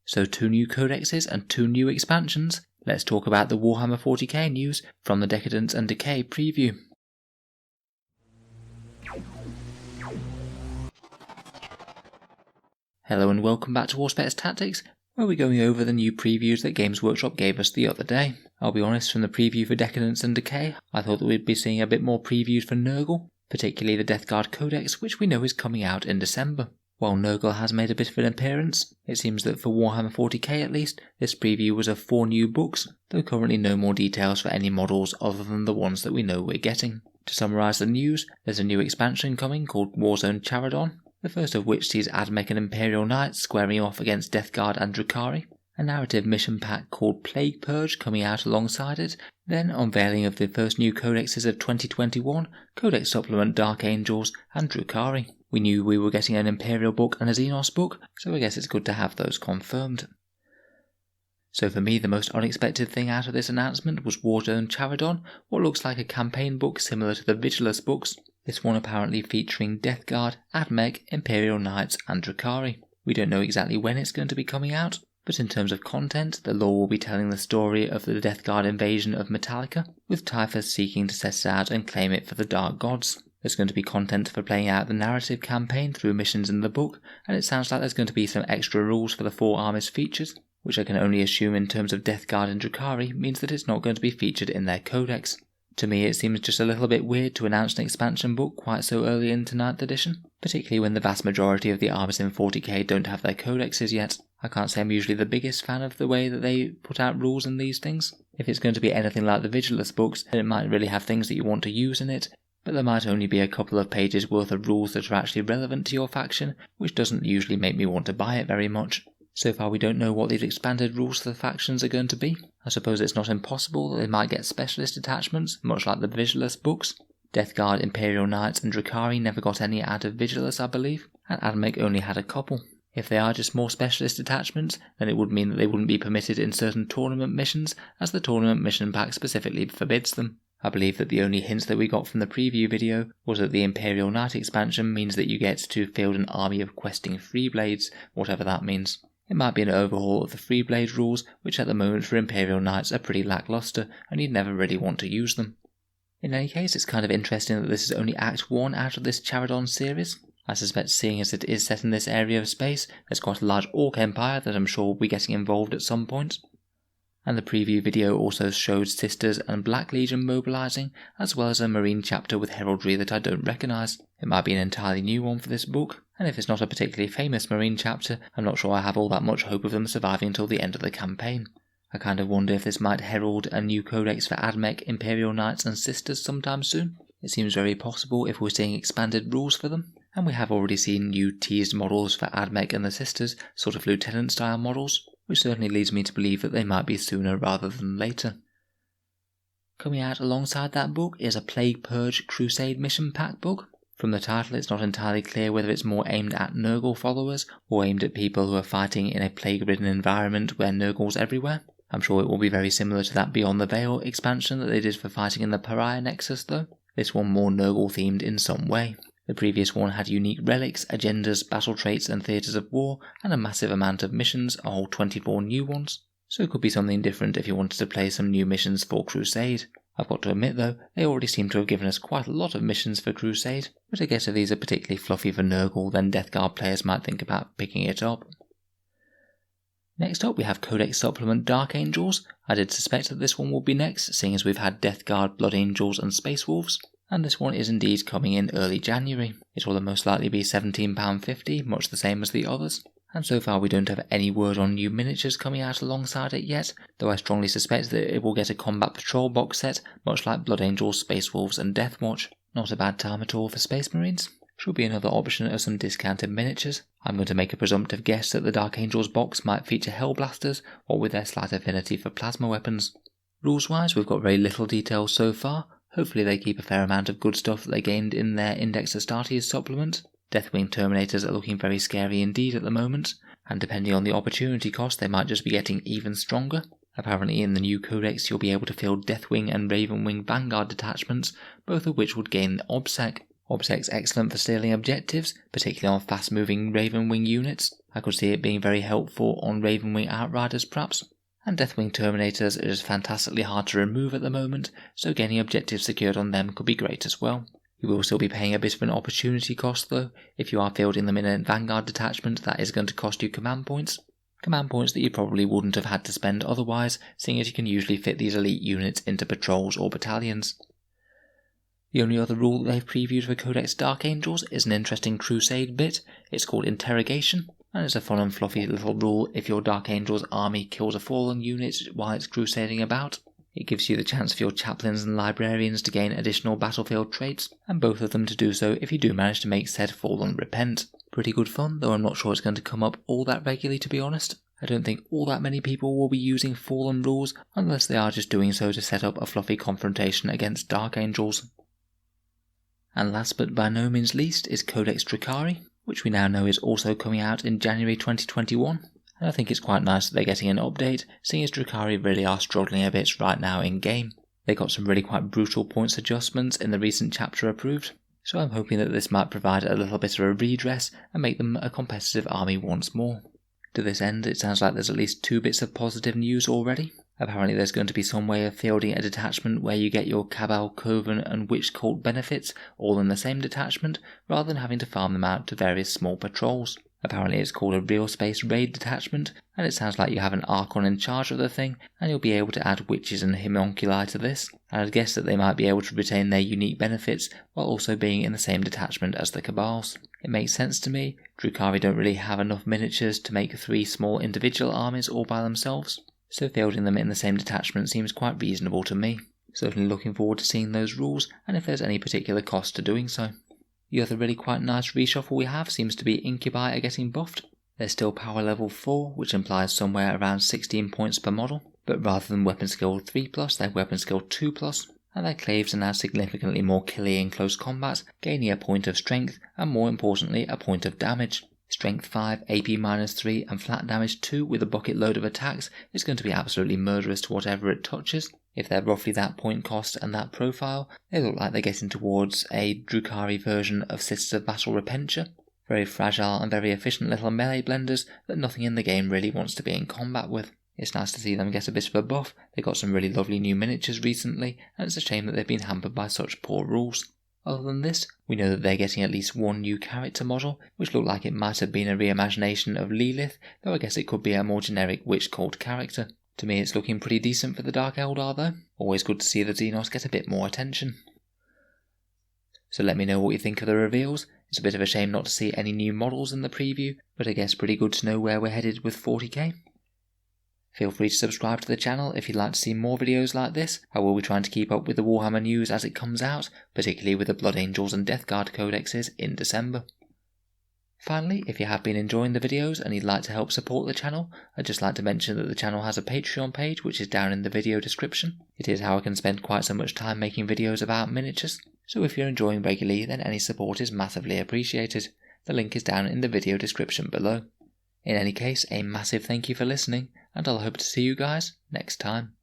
So 2 new codexes and 2 new expansions. Let's talk about the Warhammer 40k news from the Decadence and Decay preview. Hello and welcome back to Auspex Tactics, where we're going over the new previews that Games Workshop gave us the other day. I'll be honest, from the preview for Decadence and Decay, I thought that we'd be seeing a bit more previews for Nurgle, particularly the Death Guard Codex, which we know is coming out in December. While Nurgle has made a bit of an appearance, it seems that for Warhammer 40k at least, this preview was of 4 new books, though currently no more details for any models other than the ones that we know we're getting. To summarise the news, there's a new expansion coming called Warzone Charadon, the first of which sees Admech and Imperial Knights squaring off against Death Guard and Drukhari, a narrative mission pack called Plague Purge coming out alongside it, then unveiling of the first new codexes of 2021, Codex Supplement Dark Angels and Drukhari. We knew we were getting an Imperial book and a Xenos book, so I guess it's good to have those confirmed. So for me, the most unexpected thing out of this announcement was Warzone Charadon, what looks like a campaign book similar to the Vigilus books, this one apparently featuring Death Guard, Admech, Imperial Knights and Drukhari. We don't know exactly when it's going to be coming out, but in terms of content, the lore will be telling the story of the Death Guard invasion of Metallica, with Typhus seeking to set it out and claim it for the Dark Gods. There's going to be content for playing out the narrative campaign through missions in the book, and it sounds like there's going to be some extra rules for the 4 armies features, which I can only assume in terms of Death Guard and Drukhari means that it's not going to be featured in their codex. To me, it seems just a little bit weird to announce an expansion book quite so early into 9th edition, particularly when the vast majority of the armies in 40k don't have their codexes yet. I can't say I'm usually the biggest fan of the way that they put out rules in these things. If it's going to be anything like the Vigilus books, then it might really have things that you want to use in it, but there might only be a couple of pages worth of rules that are actually relevant to your faction, which doesn't usually make me want to buy it very much. So far we don't know what these expanded rules for the factions are going to be. I suppose it's not impossible that they might get specialist attachments, much like the Vigilus books. Death Guard, Imperial Knights and Drukhari never got any out of Vigilus, I believe, and Admech only had a couple. If they are just more specialist attachments, then it would mean that they wouldn't be permitted in certain tournament missions, as the tournament mission pack specifically forbids them. I believe that the only hints that we got from the preview video was that the Imperial Knight expansion means that you get to field an army of questing Freeblades, whatever that means. It might be an overhaul of the Freeblade rules, which at the moment for Imperial Knights are pretty lackluster, and you'd never really want to use them. In any case, it's kind of interesting that this is only Act 1 out of this Charadon series. I suspect, seeing as it is set in this area of space, there's quite a large Orc Empire that I'm sure will be getting involved at some point. And the preview video also showed Sisters and Black Legion mobilising, as well as a Marine chapter with heraldry that I don't recognise. It might be an entirely new one for this book, and if it's not a particularly famous Marine chapter, I'm not sure I have all that much hope of them surviving until the end of the campaign. I kind of wonder if this might herald a new codex for Admech, Imperial Knights and Sisters sometime soon. It seems very possible if we're seeing expanded rules for them, and we have already seen new teased models for Admech and the Sisters, sort of lieutenant style models, which certainly leads me to believe that they might be sooner rather than later. Coming out alongside that book is a Plague Purge Crusade mission pack book. From the title, it's not entirely clear whether it's more aimed at Nurgle followers or aimed at people who are fighting in a plague-ridden environment where Nurgle's everywhere. I'm sure it will be very similar to that Beyond the Veil expansion that they did for fighting in the Pariah Nexus though, this one more Nurgle themed in some way. The previous one had unique relics, agendas, battle traits and theatres of war, and a massive amount of missions, a whole 24 new ones. So it could be something different if you wanted to play some new missions for Crusade. I've got to admit though, they already seem to have given us quite a lot of missions for Crusade, but I guess if these are particularly fluffy for Nurgle, then Death Guard players might think about picking it up. Next up we have Codex Supplement Dark Angels. I did suspect that this one will be next, seeing as we've had Death Guard, Blood Angels and Space Wolves. And this one is indeed coming in early January. It will most likely be £17.50, much the same as the others. And so far we don't have any word on new miniatures coming out alongside it yet, though I strongly suspect that it will get a Combat Patrol box set, much like Blood Angels, Space Wolves and Deathwatch. Not a bad time at all for Space Marines. Should be another option of some discounted miniatures. I'm going to make a presumptive guess that the Dark Angels box might feature Hellblasters, what with their slight affinity for plasma weapons. Rules wise, we've got very little detail so far. Hopefully they keep a fair amount of good stuff that they gained in their Index Astartes supplement. Deathwing Terminators are looking very scary indeed at the moment, and depending on the opportunity cost they might just be getting even stronger. Apparently in the new codex you'll be able to field Deathwing and Ravenwing Vanguard detachments, both of which would gain the OBSEC. Obsec's excellent for stealing objectives, particularly on fast-moving Ravenwing units. I could see it being very helpful on Ravenwing Outriders perhaps. And Deathwing Terminators are just fantastically hard to remove at the moment, so getting objectives secured on them could be great as well. You will still be paying a bit of an opportunity cost though. If you are fielding them in a Vanguard detachment, that is going to cost you command points. Command points that you probably wouldn't have had to spend otherwise, seeing as you can usually fit these elite units into patrols or battalions. The only other rule that they've previewed for Codex Dark Angels is an interesting Crusade bit. It's called Interrogation, and it's a fun and fluffy little rule if your Dark Angels army kills a fallen unit while it's crusading about. It gives you the chance for your chaplains and librarians to gain additional battlefield traits, and both of them to do so if you do manage to make said fallen repent. Pretty good fun, though I'm not sure it's going to come up all that regularly to be honest. I don't think all that many people will be using fallen rules unless they are just doing so to set up a fluffy confrontation against Dark Angels. And last but by no means least is Codex Drukhari, which we now know is also coming out in January 2021. And I think it's quite nice that they're getting an update, seeing as Drukhari really are struggling a bit right now in game. They got some really quite brutal points adjustments in the recent chapter approved, so I'm hoping that this might provide a little bit of a redress and make them a competitive army once more. To this end, it sounds like there's at least 2 bits of positive news already. Apparently there's going to be some way of fielding a detachment where you get your Cabal, Coven and Witch Cult benefits all in the same detachment, rather than having to farm them out to various small patrols. Apparently it's called a Real Space Raid detachment, and it sounds like you have an Archon in charge of the thing, and you'll be able to add witches and homunculi to this, and I'd guess that they might be able to retain their unique benefits while also being in the same detachment as the Cabals. It makes sense to me. Drukhari don't really have enough miniatures to make 3 small individual armies all by themselves, so fielding them in the same detachment seems quite reasonable to me. Certainly looking forward to seeing those rules, and if there's any particular cost to doing so. The other really quite nice reshuffle we have seems to be Incubi are getting buffed. They're still power level 4, which implies somewhere around 16 points per model, but rather than weapon skill 3+, they're weapon skill 2+, and their claves are now significantly more killy in close combat, gaining a point of strength and more importantly a point of damage. Strength 5, AP -3 and flat damage 2 with a bucket load of attacks is going to be absolutely murderous to whatever it touches. If they're roughly that point cost and that profile, they look like they're getting towards a Drukhari version of Sisters of Battle Repentia. Very fragile and very efficient little melee blenders that nothing in the game really wants to be in combat with. It's nice to see them get a bit of a buff. They got some really lovely new miniatures recently, and it's a shame that they've been hampered by such poor rules. Other than this, we know that they're getting at least 1 new character model, which looked like it might have been a reimagination of Lilith, though I guess it could be a more generic Witch Cult character. To me it's looking pretty decent for the Dark Eldar though. Always good to see the Xenos get a bit more attention. So let me know what you think of the reveals. It's a bit of a shame not to see any new models in the preview, but I guess pretty good to know where we're headed with 40k. Feel free to subscribe to the channel if you'd like to see more videos like this. I will be trying to keep up with the Warhammer news as it comes out, particularly with the Blood Angels and Death Guard codexes in December. Finally, if you have been enjoying the videos and you'd like to help support the channel, I'd just like to mention that the channel has a Patreon page which is down in the video description. It is how I can spend quite so much time making videos about miniatures, so if you're enjoying regularly then any support is massively appreciated. The link is down in the video description below. In any case, a massive thank you for listening, and I'll hope to see you guys next time.